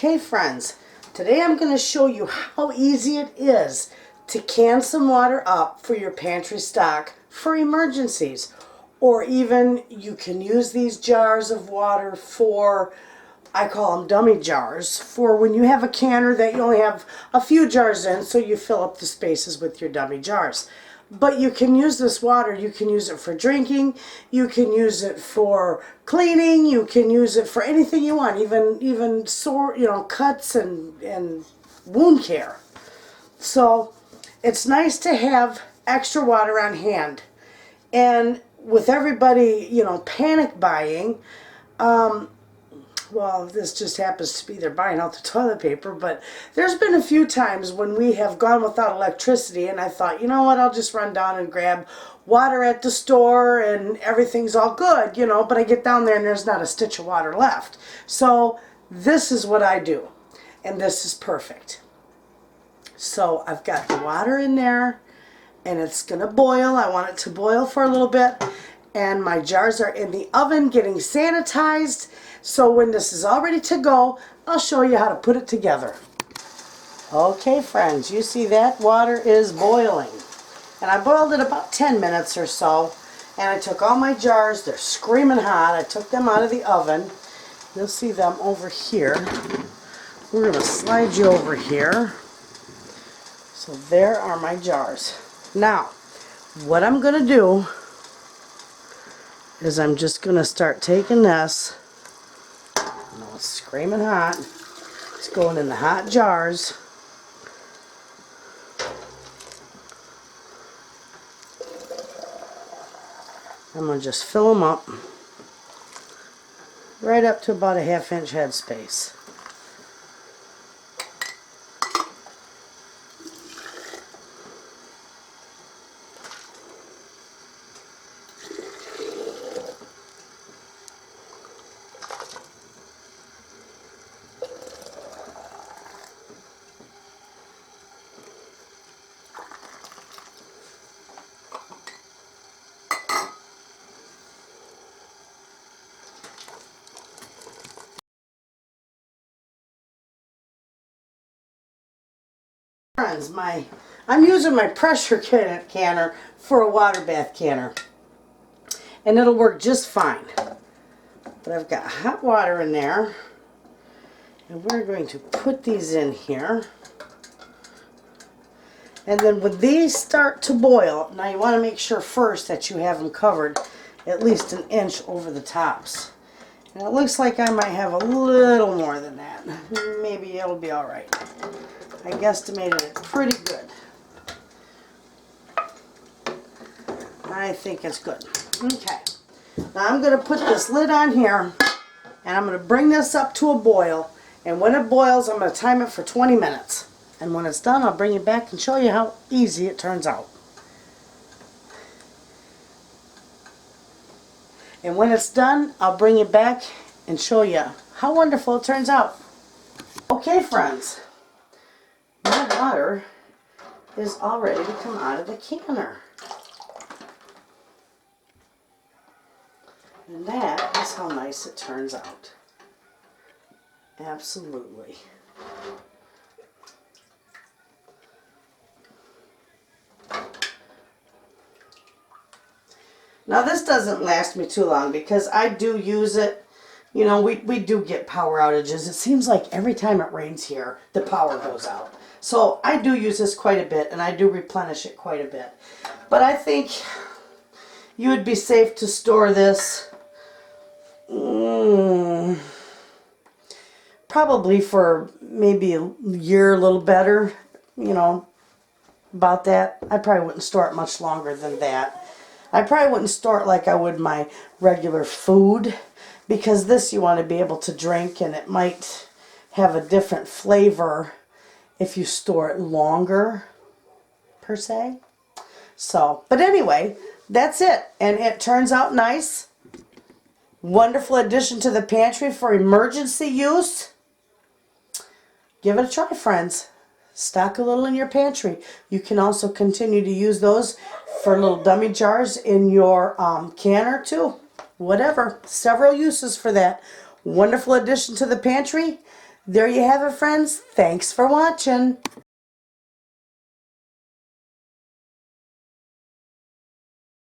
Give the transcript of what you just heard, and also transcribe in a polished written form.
Okay friends, today I'm going to show you how easy it is to can some water up for your pantry stock for emergencies. Or even you can use these jars of water for, I call them dummy jars, for when you have a canner that you only have a few jars in, so you fill up the spaces with your dummy jars. But you can use this water, you can use it for drinking, you can use it for cleaning, you can use it for anything you want, even sore, cuts and wound care. So it's nice to have extra water on hand. And with everybody, panic buying, well, this just happens to be they're buying out the toilet paper, but there's been a few times when we have gone without electricity and I thought, you know what, I'll just run down and grab water at the store and everything's all good, but I get down there and there's not a stitch of water left. So this is what I do, and this is perfect. So I've got the water in there and it's gonna boil. I want it to boil for a little bit, and my jars are in the oven getting sanitized. So when this is all ready to go, I'll show you how to put it together. Okay friends, you see that water is boiling. And I boiled it about 10 minutes or so. And I took all my jars, they're screaming hot. I took them out of the oven. You'll see them over here. We're going to slide you over here. So there are my jars. Now, what I'm going to do is I'm just going to start taking this. It's screaming hot. It's going in the hot jars. I'm going to just fill them up right up to about a ½ inch head space. Friends, I'm using my pressure canner for a water bath canner, and it'll work just fine. But I've got hot water in there, and we're going to put these in here. And then when these start to boil, now you want to make sure first that you have them covered at least 1 inch over the tops. And it looks like I might have a little more than that. Maybe it'll be all right. I guesstimated it pretty good. I think it's good. Okay. Now I'm going to put this lid on here, and I'm going to bring this up to a boil. And when it boils, I'm going to time it for 20 minutes. And when it's done, I'll bring it back and show you how easy it turns out. And when it's done, I'll bring it back and show you how wonderful it turns out. Okay, friends. My water is all ready to come out of the canner. And that is how nice it turns out. Absolutely. Now this doesn't last me too long because I do use it. We do get power outages. It seems like every time it rains here, the power goes out. So I do use this quite a bit, and I do replenish it quite a bit. But I think you would be safe to store this probably for maybe a year, a little better, about that. I probably wouldn't store it much longer than that. I probably wouldn't store it like I would my regular food, because this you want to be able to drink, and it might have a different flavor if you store it longer, per se. So, but anyway, that's it. And it turns out nice. Wonderful addition to the pantry for emergency use. Give it a try, friends. Stock a little in your pantry. You can also continue to use those for little dummy jars in your canner too. Whatever. Several uses for that. Wonderful addition to the pantry. There you have it, friends. Thanks for watching.